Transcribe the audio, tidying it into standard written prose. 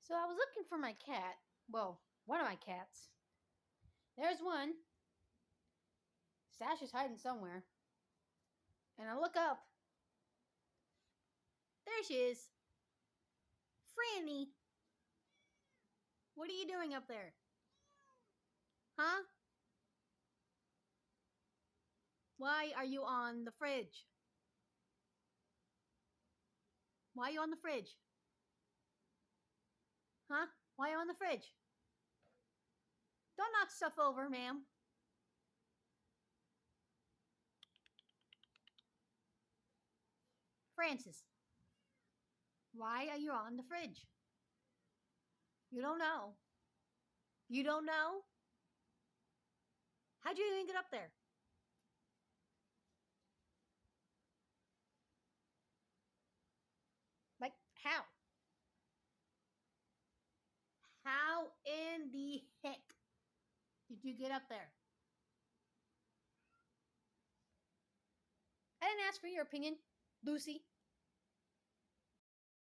So I was looking for my cat. Well, one of my cats. There's one. Stash is hiding somewhere. And I look up. There she is. Franny. What are you doing up there? Huh? Why are you on the fridge? Why are you on the fridge? Huh? Why are you on the fridge? Don't knock stuff over, ma'am. Francis, why are you on the fridge? You don't know. You don't know? How'd you even get up there? Like, how? How in the heck did you get up there? I didn't ask for your opinion, Lucy.